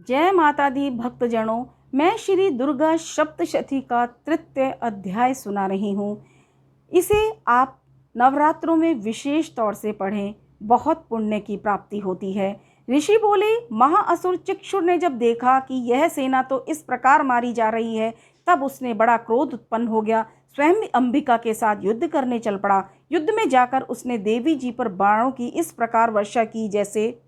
जय माता दी भक्तजनों, मैं श्री दुर्गा सप्तशती का तृतीय अध्याय सुना रही हूँ। इसे आप नवरात्रों में विशेष तौर से पढ़ें, बहुत पुण्य की प्राप्ति होती है। ऋषि बोले, महाअसुर चिक्षुर ने जब देखा कि यह सेना तो इस प्रकार मारी जा रही है, तब उसने बड़ा क्रोध उत्पन्न हो गया। स्वयं अंबिका के साथ युद्ध करने चल पड़ा। युद्ध में जाकर उसने देवी जी पर बाणों की इस प्रकार वर्षा की जैसे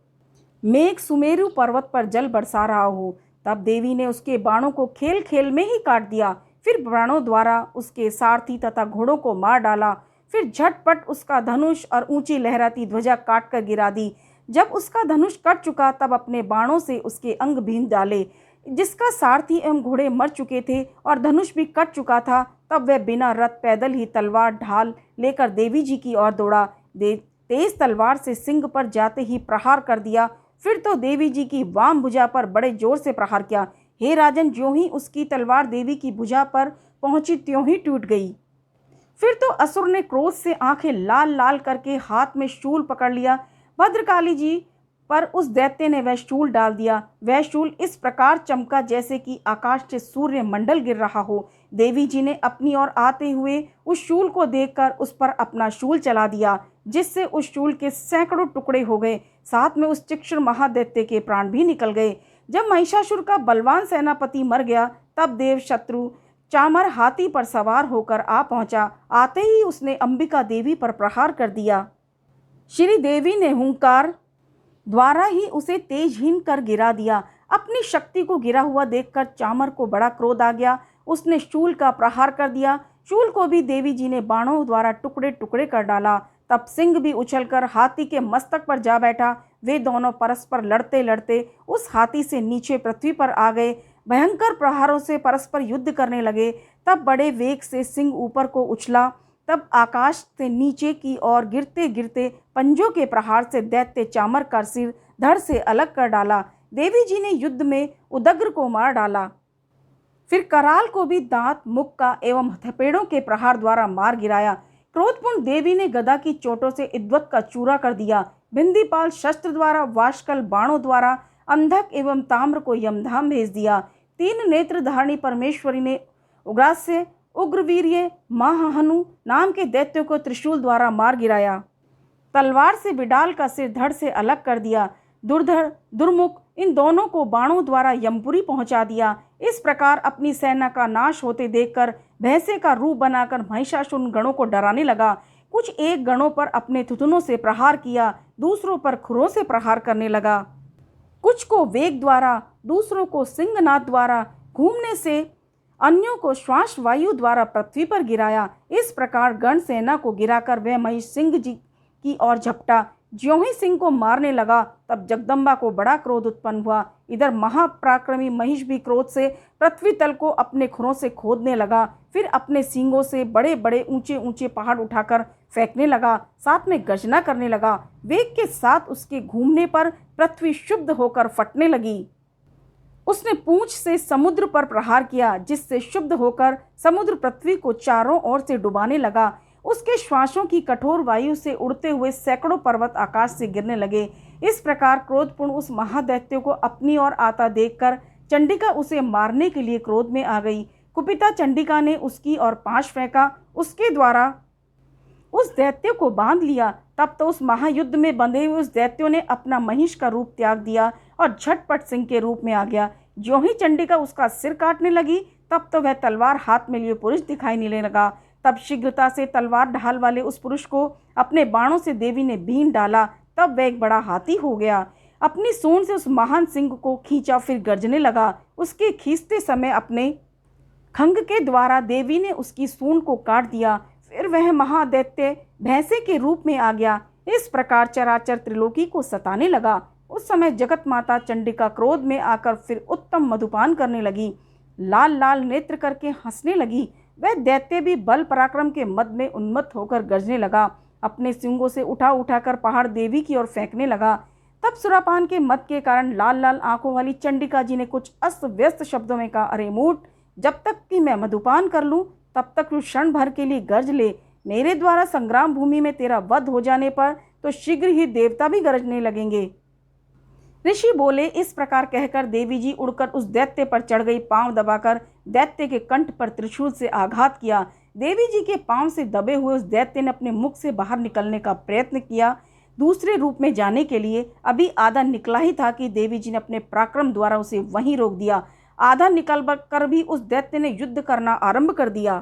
मेघ सुमेरु पर्वत पर जल बरसा रहा हो। तब देवी ने उसके बाणों को खेल खेल में ही काट दिया। फिर बाणों द्वारा उसके सारथी तथा घोड़ों को मार डाला। फिर झटपट उसका धनुष और ऊंची लहराती ध्वजा काट कर गिरा दी। जब उसका धनुष कट चुका तब अपने बाणों से उसके अंग भींच डाले। जिसका सारथी एवं घोड़े मर चुके थे और धनुष भी कट चुका था, तब वह बिना रथ पैदल ही तलवार ढाल लेकर देवी जी की ओर दौड़ा। तेज तलवार से सिंह पर जाते ही प्रहार कर दिया। फिर तो देवी जी की वाम भुजा पर बड़े जोर से प्रहार किया। हे राजन, ज्यों ही उसकी तलवार देवी की भुजा पर पहुंची त्यों ही टूट गई। फिर तो असुर ने क्रोध से आंखें लाल लाल करके हाथ में शूल पकड़ लिया। भद्रकाली जी पर उस दैत्य ने वह शूल डाल दिया। वह शूल इस प्रकार चमका जैसे कि आकाश से सूर्य मंडल गिर रहा हो। देवी जी ने अपनी ओर आते हुए उस शूल को देखकर उस पर अपना शूल चला दिया, जिससे उस शूल के सैकड़ों टुकड़े हो गए। साथ में उस चिक्षुर महादैत्य के प्राण भी निकल गए। जब महिषासुर का बलवान सेनापति मर गया, तब देव शत्रु चामर हाथी पर सवार होकर आ पहुंचा। आते ही उसने अंबिका देवी पर प्रहार कर दिया। श्री देवी ने हुंकार द्वारा ही उसे तेजहीन कर गिरा दिया। अपनी शक्ति को गिरा हुआ देखकर चामर को बड़ा क्रोध आ गया। उसने शूल का प्रहार कर दिया। शूल को भी देवी जी ने बाणों द्वारा टुकड़े टुकड़े कर डाला। तब सिंह भी उछलकर हाथी के मस्तक पर जा बैठा। वे दोनों परस्पर लड़ते लड़ते उस हाथी से नीचे पृथ्वी पर आ गए। भयंकर प्रहारों से परस्पर युद्ध करने लगे। तब बड़े वेग से सिंह ऊपर को उछला। तब आकाश से नीचे की ओर गिरते गिरते पंजों के प्रहार से दैत्य चामर का सिर धड़ से अलग कर डाला। देवी जी ने युद्ध में उदग्र को मार डाला। फिर कराल को भी दांत, मुक्का एवं थपेड़ों के प्रहार द्वारा मार गिराया। क्रोधपूर्ण देवी ने गदा की चोटों से इद्वत का चूरा कर दिया। बिंदीपाल शस्त्र द्वारा, वाशकल बाणों द्वारा अंधक एवं ताम्र को यमधाम भेज दिया। तीन नेत्र धारणी परमेश्वरी ने उग्रास्य, उग्रवीर्य, महाहनु नाम के दैत्य को त्रिशूल द्वारा मार गिराया। तलवार से बिडाल का सिर धड़ से अलग कर दिया। दुर्धर, दुर्मुख इन दोनों को बाणों द्वारा यमपुरी पहुंचा दिया। इस प्रकार अपनी सेना का नाश होते देखकर भैंसे का रूप बनाकर महिषासुर गणों को डराने लगा। कुछ एक गणों पर अपने थुथुनों से प्रहार किया, दूसरों पर खुरों से प्रहार करने लगा। कुछ को वेग द्वारा, दूसरों को सिंहनाद द्वारा, घूमने से अन्यों को श्वास वायु द्वारा पृथ्वी पर गिराया। इस प्रकार गण सेना को गिराकर वह महिष सिंह जी की ओर झपटा। ज्यों ही सिंह को मारने लगा, तब जगदम्बा को बड़ा क्रोध उत्पन्न हुआ। इधर महापराक्रमी महिष भी क्रोध से पृथ्वी तल को अपने खुरों से खोदने लगा। फिर अपने सींगों से बड़े बड़े ऊंचे ऊंचे पहाड़ उठाकर फेंकने लगा। साथ में गर्जना करने लगा। वेग के साथ उसके घूमने पर पृथ्वी शुद्ध होकर फटने लगी। उसने पूंछ से समुद्र पर प्रहार किया, जिससे शुद्ध होकर समुद्र पृथ्वी को चारों ओर से डुबाने लगा। उसके श्वासों की कठोर वायु से उड़ते हुए सैकड़ों पर्वत आकाश से गिरने लगे। इस प्रकार क्रोधपूर्ण उस महादैत्य को अपनी ओर आता देखकर चंडिका उसे मारने के लिए क्रोध में आ गई। कुपिता चंडिका ने उसकी ओर पाश फेंका। उसके द्वारा उस दैत्य को बांध लिया। तब तो उस महायुद्ध में बंधे हुए उस दैत्यों ने अपना महिष का रूप त्याग दिया और झटपट सिंह के रूप में आ गया। ज्यों ही चंडिका उसका सिर काटने लगी, तब तो वह तलवार हाथ में लिए पुरुष दिखाई देने लगा। तब शीघ्रता से तलवार ढाल वाले उस पुरुष को अपने बाणों से देवी ने बीन डाला। तब वह एक बड़ा हाथी हो गया। अपनी सूंड से उस महान सिंह को खींचा, फिर गर्जने लगा। उसके खींचते समय अपने खंग के द्वारा देवी ने उसकी सूंड को काट दिया। फिर वह महादैत्य भैंसे के रूप में आ गया। इस प्रकार चराचर त्रिलोकी को सताने लगा। उस समय जगत माता चंडिका क्रोध में आकर फिर उत्तम मधुपान करने लगी। लाल लाल नेत्र करके हंसने लगी। वह दैत्य भी बल पराक्रम के मद में उन्मत्त होकर गरजने लगा। अपने सिंगों से उठा उठाकर पहाड़ देवी की ओर फेंकने लगा। तब सुरापान के मद के कारण लाल लाल आंखों वाली चंडिका जी ने कुछ अस्त व्यस्त शब्दों में कहा, अरे मूठ, जब तक कि मैं मधुपान कर लूं, तब तक तू क्षण भर के लिए गरज ले। मेरे द्वारा संग्राम भूमि में तेरा वध हो जाने पर तो शीघ्र ही देवता भी गरजने लगेंगे। ऋषि बोले। इस प्रकार कहकर देवी जी उड़कर उस दैत्य पर चढ़ गई। पांव दबाकर दैत्य के कंठ पर त्रिशूल से आघात किया। देवी जी के पांव से दबे हुए उस दैत्य ने अपने मुख से बाहर निकलने का प्रयत्न किया, दूसरे रूप में जाने के लिए। अभी आधा निकला ही था कि देवी जी ने अपने पराक्रम द्वारा उसे वहीं रोक दिया। आधा निकल कर भी उस दैत्य ने युद्ध करना आरंभ कर दिया।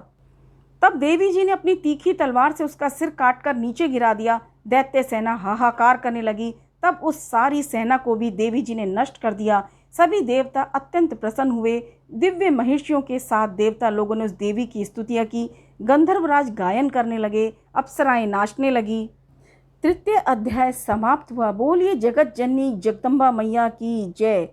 तब देवी जी ने अपनी तीखी तलवार से उसका सिर काटकर नीचे गिरा दिया। दैत्य सेना हाहाकार करने लगी। तब उस सारी सेना को भी देवी जी ने नष्ट कर दिया। सभी देवता अत्यंत प्रसन्न हुए। दिव्य महिषियों के साथ देवता लोगों ने उस देवी की स्तुतियाँ की। गंधर्वराज गायन करने लगे, अप्सराएं नाचने लगी। तृतीय अध्याय समाप्त हुआ। बोलिए जगत जननी जगदम्बा मैया की जय।